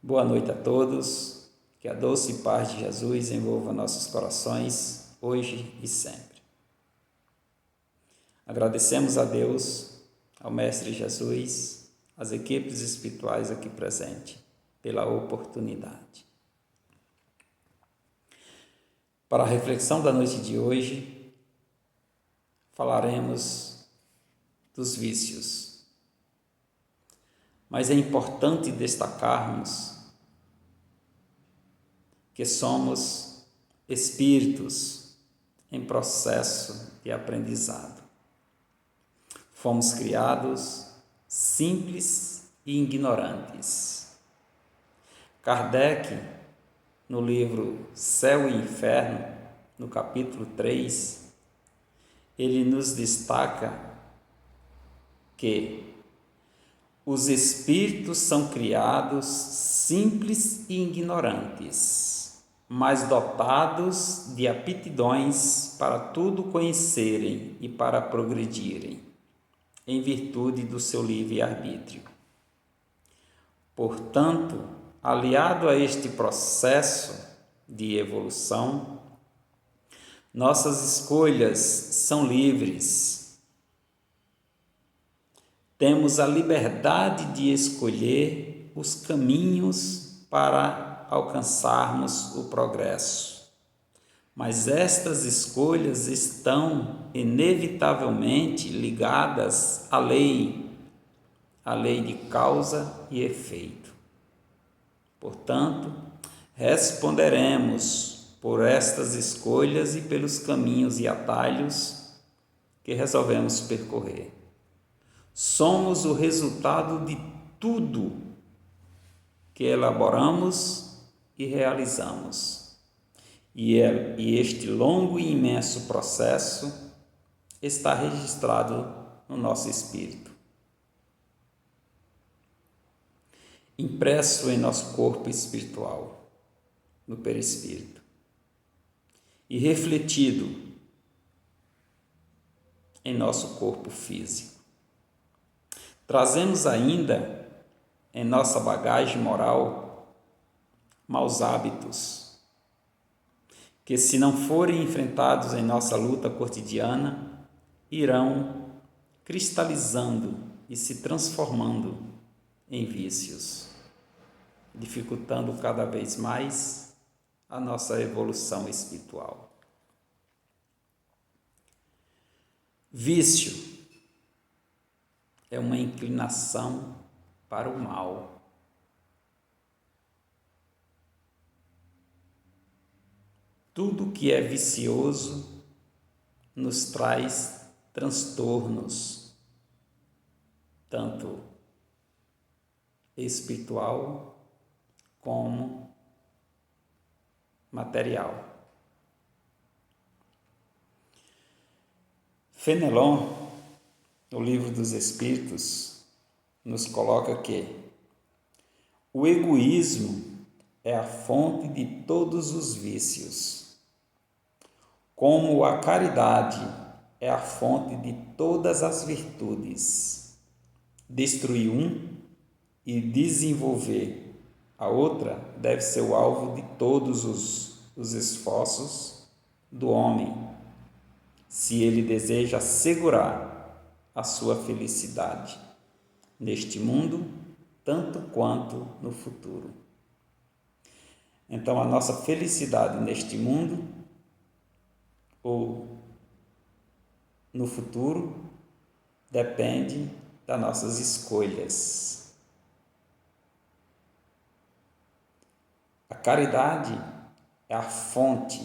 Boa noite a todos, que a doce paz de Jesus envolva nossos corações, hoje e sempre. Agradecemos a Deus, ao Mestre Jesus, às equipes espirituais aqui presentes, pela oportunidade. Para a reflexão da noite de hoje, falaremos dos vícios. Mas é importante destacarmos que somos espíritos em processo de aprendizado. Fomos criados simples e ignorantes. Kardec, no livro Céu e Inferno, no capítulo 3, ele nos destaca que os espíritos são criados simples e ignorantes, mas dotados de aptidões para tudo conhecerem e para progredirem, em virtude do seu livre-arbítrio. Portanto, aliado a este processo de evolução, nossas escolhas são livres. Temos a liberdade de escolher os caminhos para alcançarmos o progresso. Mas estas escolhas estão inevitavelmente ligadas à lei de causa e efeito. Portanto, responderemos por estas escolhas e pelos caminhos e atalhos que resolvemos percorrer. Somos o resultado de tudo que elaboramos e realizamos. E este longo e imenso processo está registrado no nosso espírito, impresso em nosso corpo espiritual, no perispírito, e refletido em nosso corpo físico. Trazemos ainda em nossa bagagem moral maus hábitos que, se não forem enfrentados em nossa luta cotidiana, irão cristalizando e se transformando em vícios, dificultando cada vez mais a nossa evolução espiritual. Vício é uma inclinação para o mal. Tudo que é vicioso nos traz transtornos, tanto espiritual como material. Fenelon, no Livro dos Espíritos, nos coloca que o egoísmo é a fonte de todos os vícios, como a caridade é a fonte de todas as virtudes. Destruir um e desenvolver a outra deve ser o alvo de todos os esforços do homem, se ele deseja assegurar a sua felicidade neste mundo, tanto quanto no futuro. Então, a nossa felicidade neste mundo ou no futuro depende das nossas escolhas. A caridade é a fonte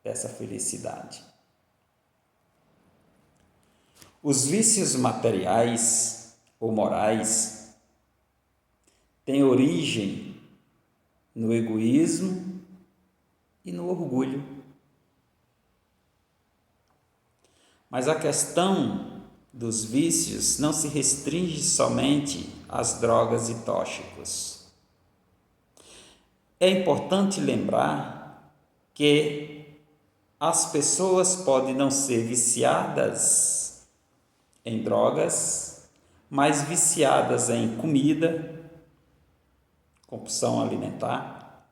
dessa felicidade. Os vícios materiais ou morais têm origem no egoísmo e no orgulho. Mas a questão dos vícios não se restringe somente às drogas e tóxicos. É importante lembrar que as pessoas podem não ser viciadas em drogas, mas viciadas em comida, compulsão alimentar,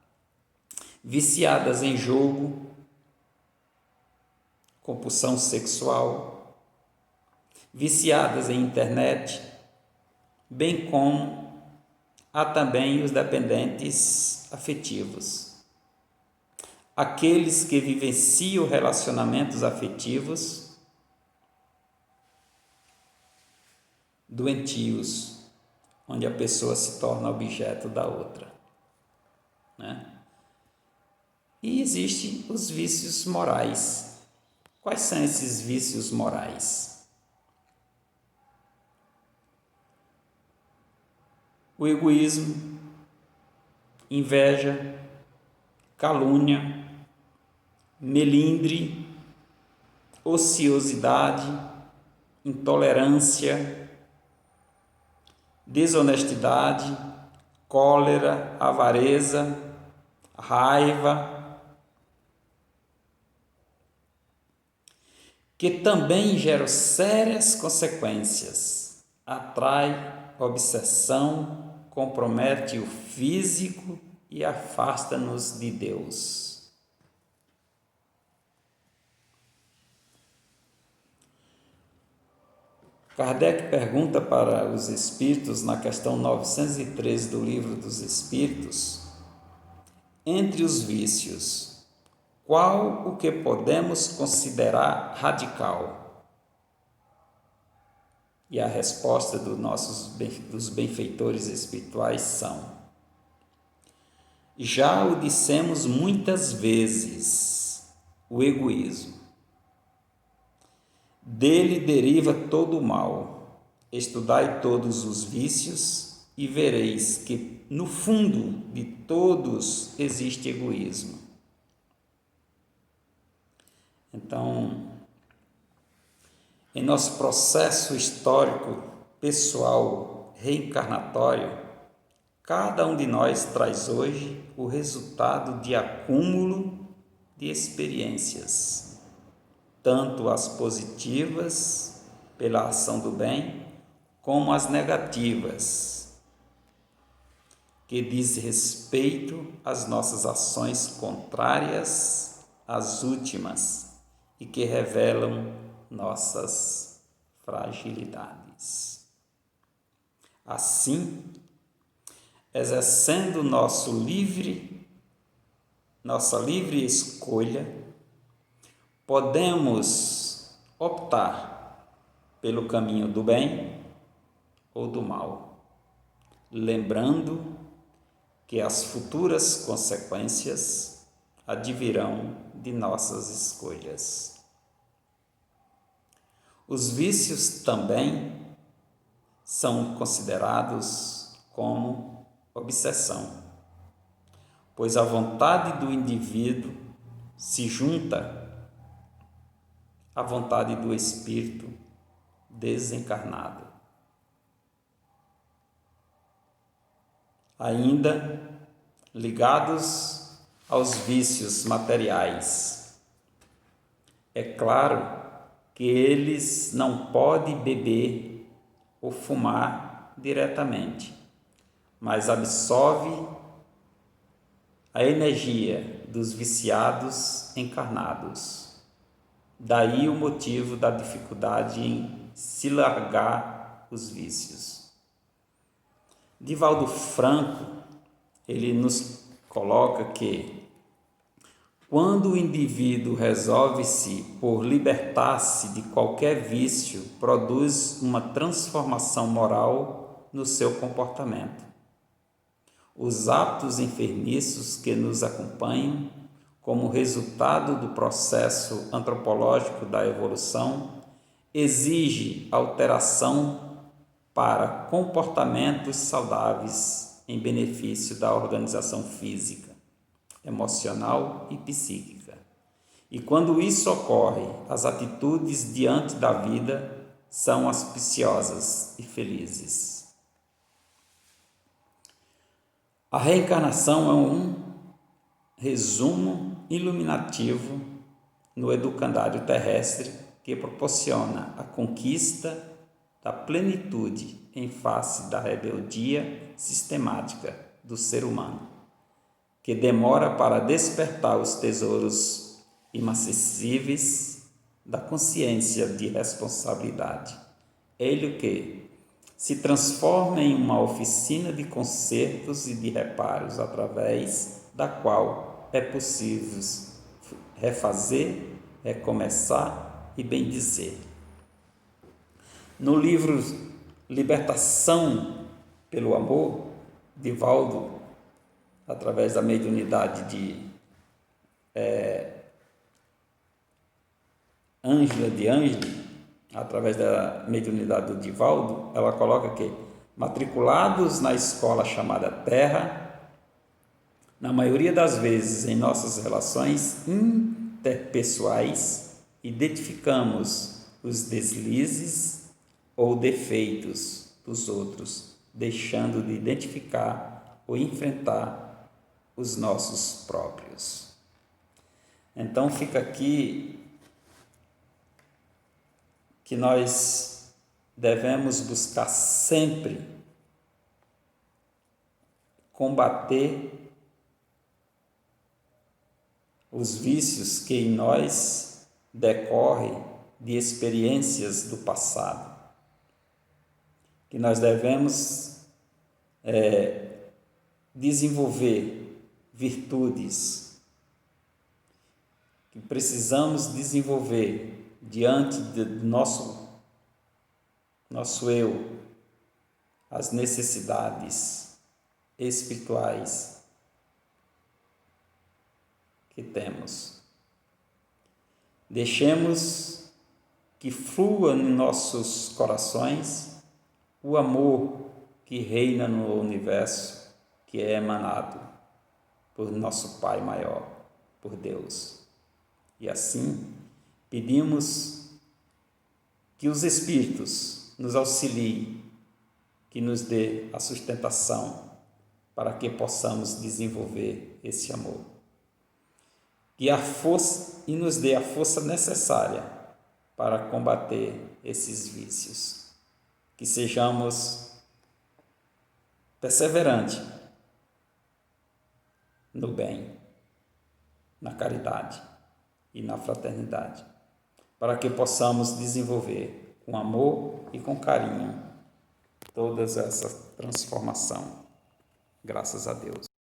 viciadas em jogo, compulsão sexual, viciadas em internet, bem como há também os dependentes afetivos, aqueles que vivenciam relacionamentos afetivos doentios, onde a pessoa se torna objeto da outra, né? E existem os vícios morais. Quais são esses vícios morais? O egoísmo, inveja, calúnia, melindre, ociosidade, intolerância, desonestidade, cólera, avareza, raiva, que também geram sérias consequências, atrai obsessão, compromete o físico e afasta-nos de Deus. Kardec pergunta para os espíritos, na questão 913 do Livro dos Espíritos, entre os vícios, qual o que podemos considerar radical? E a resposta dos benfeitores espirituais são: já o dissemos muitas vezes, o egoísmo. Dele deriva todo o mal. Estudai todos os vícios e vereis que no fundo de todos existe egoísmo. Então, em nosso processo histórico, pessoal, reencarnatório, cada um de nós traz hoje o resultado de acúmulo de experiências, tanto as positivas, pela ação do bem, como as negativas, que diz respeito às nossas ações contrárias às últimas, e que revelam nossas fragilidades. Assim, exercendo nossa livre escolha, podemos optar pelo caminho do bem ou do mal, lembrando que as futuras consequências advirão de nossas escolhas. Os vícios também são considerados como obsessão, pois a vontade do indivíduo se junta à vontade do espírito desencarnado. Ainda ligados aos vícios materiais, é claro que eles não podem beber ou fumar diretamente, mas absorve a energia dos viciados encarnados. Daí o motivo da dificuldade em se largar os vícios. Divaldo Franco, ele nos coloca que quando o indivíduo resolve-se por libertar-se de qualquer vício, produz uma transformação moral no seu comportamento. Os hábitos enfermiços que nos acompanham, como resultado do processo antropológico da evolução, exigem alteração para comportamentos saudáveis em benefício da organização física, emocional e psíquica. E quando isso ocorre, as atitudes diante da vida são auspiciosas e felizes. A reencarnação é um resumo iluminativo no educandário terrestre que proporciona a conquista da plenitude em face da rebeldia sistemática do ser humano, que demora para despertar os tesouros inacessíveis da consciência de responsabilidade. Ele que se transforma em uma oficina de consertos e de reparos, através da qual é possível refazer, recomeçar e bendizer. No livro Libertação pelo Amor, Divaldo, através da mediunidade de Ângela de Ângeli, através da mediunidade do Divaldo, ela coloca que, matriculados na escola chamada Terra, na maioria das vezes em nossas relações interpessoais, identificamos os deslizes ou defeitos dos outros, deixando de identificar ou enfrentar os nossos próprios. Então fica aqui que nós devemos buscar sempre combater os vícios que em nós decorrem de experiências do passado, que nós devemos desenvolver virtudes, que precisamos desenvolver diante do nosso eu, as necessidades espirituais que temos. Deixemos que flua em nossos corações o amor que reina no universo, que é emanado por nosso Pai maior, por Deus. E assim, pedimos que os Espíritos nos auxiliem, que nos dê a sustentação para que possamos desenvolver esse amor. Que a força e nos dê a força necessária para combater esses vícios. Que sejamos perseverantes no bem, na caridade e na fraternidade, para que possamos desenvolver com amor e com carinho toda essa transformação. Graças a Deus.